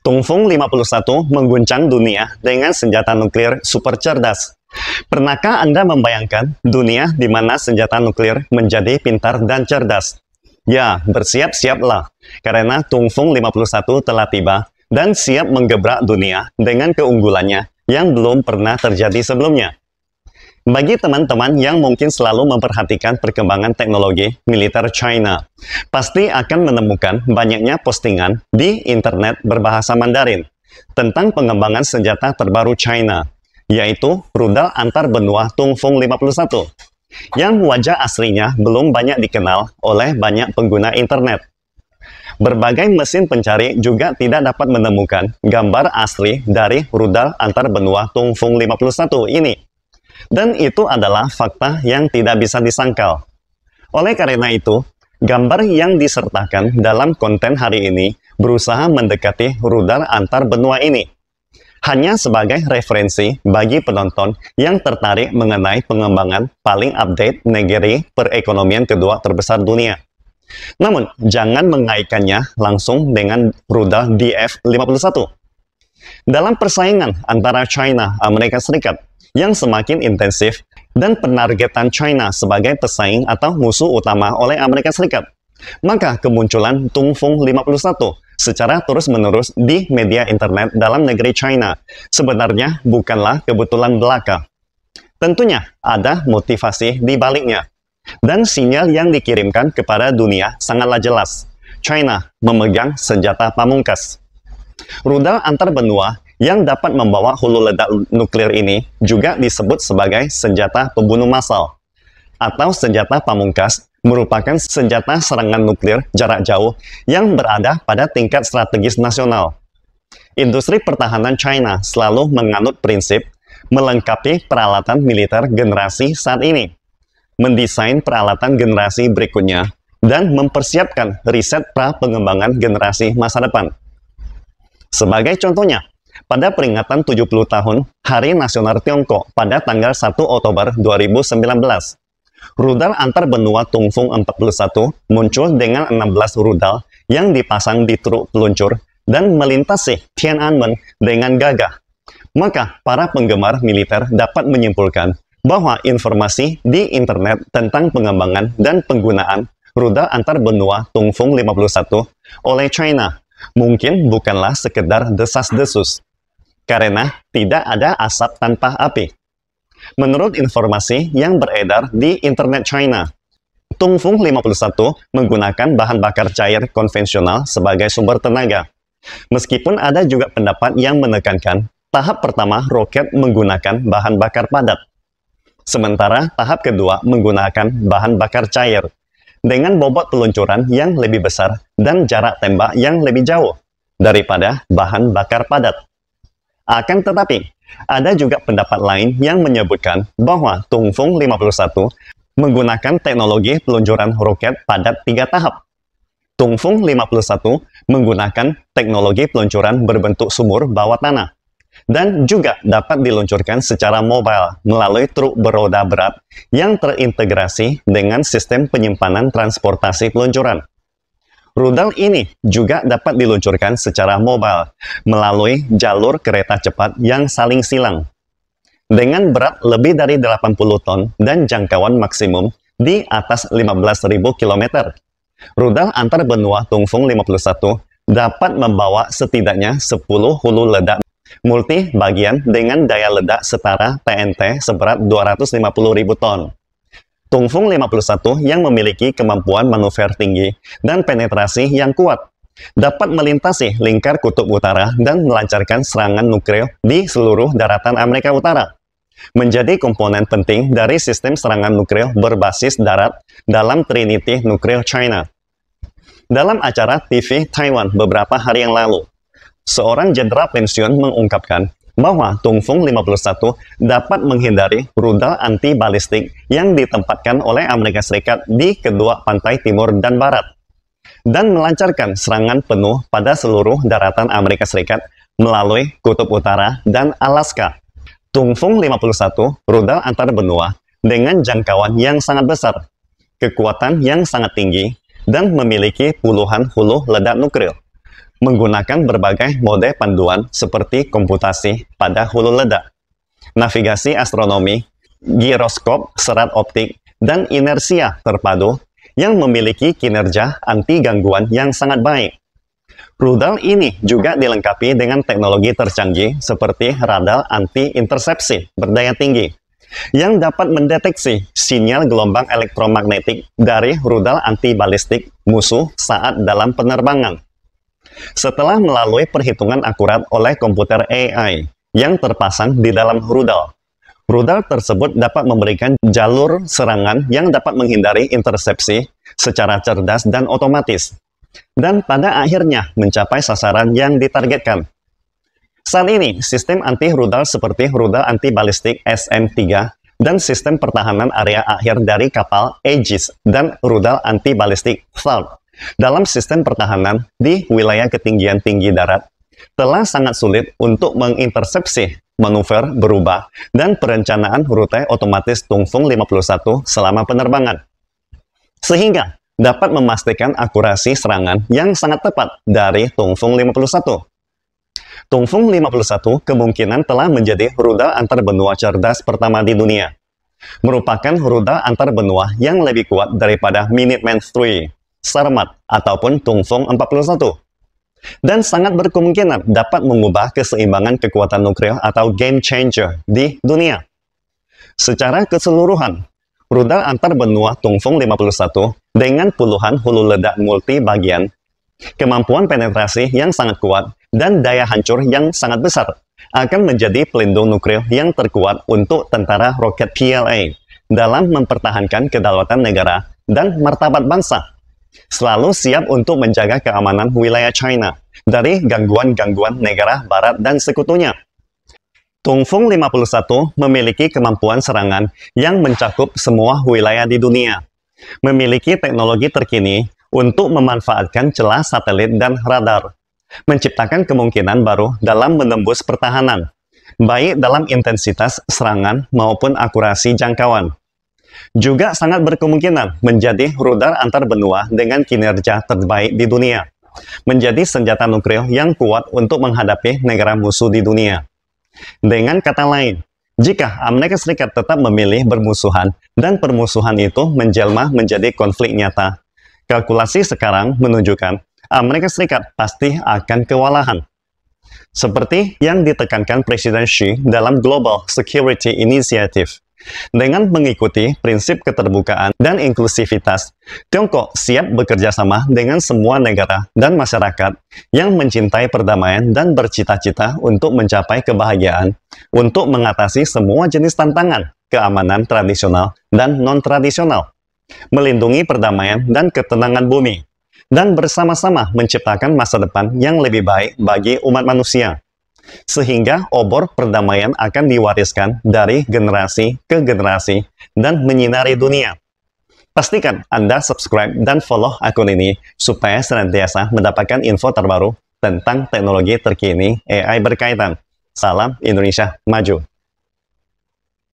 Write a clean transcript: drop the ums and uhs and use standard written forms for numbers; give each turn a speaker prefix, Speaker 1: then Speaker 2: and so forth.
Speaker 1: Tungfung 51 mengguncang dunia dengan senjata nuklir super cerdas. Pernahkah Anda membayangkan dunia di mana senjata nuklir menjadi pintar dan cerdas? Ya, bersiap-siaplah, karena Tungfung 51 telah tiba dan siap menggebrak dunia dengan keunggulannya yang belum pernah terjadi sebelumnya. Bagi teman-teman yang mungkin selalu memperhatikan perkembangan teknologi militer China, pasti akan menemukan banyaknya postingan di internet berbahasa Mandarin tentang pengembangan senjata terbaru China, yaitu rudal antar benua Tungfung 51, yang wajah aslinya belum banyak dikenal oleh banyak pengguna internet. Berbagai mesin pencari juga tidak dapat menemukan gambar asli dari rudal antar benua Tungfung 51 ini. Dan itu adalah fakta yang tidak bisa disangkal. Oleh karena itu, gambar yang disertakan dalam konten hari ini berusaha mendekati rudal antar benua ini. Hanya sebagai referensi bagi penonton yang tertarik mengenai pengembangan paling update negeri perekonomian kedua terbesar dunia. Namun, jangan mengaitkannya langsung dengan rudal DF-51. Dalam persaingan antara China, Amerika Serikat, yang semakin intensif dan penargetan China sebagai pesaing atau musuh utama oleh Amerika Serikat, maka kemunculan Tungfung 51 secara terus-menerus di media internet dalam negeri China sebenarnya bukanlah kebetulan belaka. Tentunya ada motivasi di baliknya, dan sinyal yang dikirimkan kepada dunia sangatlah jelas. China memegang senjata pamungkas. Rudal antar benua yang dapat membawa hulu ledak nuklir ini juga disebut sebagai senjata pembunuh massal atau senjata pamungkas, merupakan senjata serangan nuklir jarak jauh yang berada pada tingkat strategis nasional. Industri pertahanan China selalu menganut prinsip melengkapi peralatan militer generasi saat ini, mendesain peralatan generasi berikutnya, dan mempersiapkan riset pra-pengembangan generasi masa depan. Sebagai contohnya, pada peringatan 70 tahun Hari Nasional Tiongkok pada tanggal 1 Oktober 2019, rudal antar benua Tungfung 41 muncul dengan 16 rudal yang dipasang di truk peluncur dan melintasi Tiananmen dengan gagah. Maka, para penggemar militer dapat menyimpulkan bahwa informasi di internet tentang pengembangan dan penggunaan rudal antar benua Tungfung 51 oleh China mungkin bukanlah sekedar desas-desus, karena tidak ada asap tanpa api. Menurut informasi yang beredar di internet China, Tungfung 51 menggunakan bahan bakar cair konvensional sebagai sumber tenaga. Meskipun ada juga pendapat yang menekankan tahap pertama roket menggunakan bahan bakar padat, sementara tahap kedua menggunakan bahan bakar cair dengan bobot peluncuran yang lebih besar dan jarak tembak yang lebih jauh daripada bahan bakar padat. Akan tetapi, ada juga pendapat lain yang menyebutkan bahwa Tungfung 51 menggunakan teknologi peluncuran roket padat 3 tahap. Tungfung 51 menggunakan teknologi peluncuran berbentuk sumur bawah tanah, dan juga dapat diluncurkan secara mobile melalui truk beroda berat yang terintegrasi dengan sistem penyimpanan transportasi peluncuran. Rudal ini juga dapat diluncurkan secara mobile melalui jalur kereta cepat yang saling silang. Dengan berat lebih dari 80 ton dan jangkauan maksimum di atas 15.000 km, rudal antar benua Tungfung 51 dapat membawa setidaknya 10 hulu ledak multi bagian dengan daya ledak setara TNT seberat 250.000 ton. Tungfung 51 yang memiliki kemampuan manuver tinggi dan penetrasi yang kuat dapat melintasi lingkar kutub utara dan melancarkan serangan nuklir di seluruh daratan Amerika Utara, menjadi komponen penting dari sistem serangan nuklir berbasis darat dalam Trinity Nuclear China. Dalam acara TV Taiwan beberapa hari yang lalu, seorang jenderal pensiun mengungkapkan bahwa Tungfung 51 dapat menghindari rudal anti-balistik yang ditempatkan oleh Amerika Serikat di kedua pantai timur dan barat, dan melancarkan serangan penuh pada seluruh daratan Amerika Serikat melalui Kutub Utara dan Alaska. Tungfung 51 rudal antar benua dengan jangkauan yang sangat besar, kekuatan yang sangat tinggi, dan memiliki puluhan hulu ledak nuklir. menggunakan berbagai mode panduan seperti komputasi pada hulu ledak, navigasi astronomi, giroskop serat optik, dan inersia terpadu yang memiliki kinerja anti gangguan yang sangat baik. Rudal ini juga dilengkapi dengan teknologi tercanggih seperti radar anti-intersepsi berdaya tinggi yang dapat mendeteksi sinyal gelombang elektromagnetik dari rudal anti-balistik musuh saat dalam penerbangan. Setelah melalui perhitungan akurat oleh komputer AI yang terpasang di dalam rudal, rudal tersebut dapat memberikan jalur serangan yang dapat menghindari intersepsi secara cerdas dan otomatis, dan pada akhirnya mencapai sasaran yang ditargetkan. Saat ini, sistem anti-rudal seperti rudal anti-balistik SM-3 dan sistem pertahanan area akhir dari kapal Aegis dan rudal anti-balistik THAAD dalam sistem pertahanan di wilayah ketinggian tinggi darat telah sangat sulit untuk mengintersepsi manuver berubah dan perencanaan rute otomatis Tungfung 51 selama penerbangan, sehingga dapat memastikan akurasi serangan yang sangat tepat dari Tungfung 51. Tungfung 51 kemungkinan telah menjadi rudal antarbenua cerdas pertama di dunia, merupakan rudal antarbenua yang lebih kuat daripada Minuteman III, Sarmat, ataupun Tungfung 41, dan sangat berkemungkinan dapat mengubah keseimbangan kekuatan nuklir atau game changer di dunia. Secara keseluruhan, rudal antarbenua Tungfung 51 dengan puluhan hulu ledak multi bagian, kemampuan penetrasi yang sangat kuat, dan daya hancur yang sangat besar akan menjadi pelindung nuklir yang terkuat untuk tentara roket PLA dalam mempertahankan kedaulatan negara dan martabat bangsa, selalu siap untuk menjaga keamanan wilayah China dari gangguan-gangguan negara barat dan sekutunya. Tungfung 51 memiliki kemampuan serangan yang mencakup semua wilayah di dunia, memiliki teknologi terkini untuk memanfaatkan celah satelit dan radar, menciptakan kemungkinan baru dalam menembus pertahanan, baik dalam intensitas serangan maupun akurasi jangkauan. Juga sangat berkemungkinan menjadi rudal antarbenua dengan kinerja terbaik di dunia, menjadi senjata nuklir yang kuat untuk menghadapi negara musuh di dunia. Dengan kata lain, jika Amerika Serikat tetap memilih bermusuhan dan permusuhan itu menjelma menjadi konflik nyata, kalkulasi sekarang menunjukkan Amerika Serikat pasti akan kewalahan. Seperti yang ditekankan Presiden Xi dalam Global Security Initiative. Dengan mengikuti prinsip keterbukaan dan inklusivitas, Tiongkok siap bekerja sama dengan semua negara dan masyarakat yang mencintai perdamaian dan bercita-cita untuk mencapai kebahagiaan, untuk mengatasi semua jenis tantangan, keamanan tradisional dan non-tradisional, melindungi perdamaian dan ketenangan bumi, dan bersama-sama menciptakan masa depan yang lebih baik bagi umat manusia. Sehingga obor perdamaian akan diwariskan dari generasi ke generasi dan menyinari dunia. Pastikan Anda subscribe dan follow akun ini supaya senantiasa mendapatkan info terbaru tentang teknologi terkini AI berkaitan. Salam Indonesia Maju!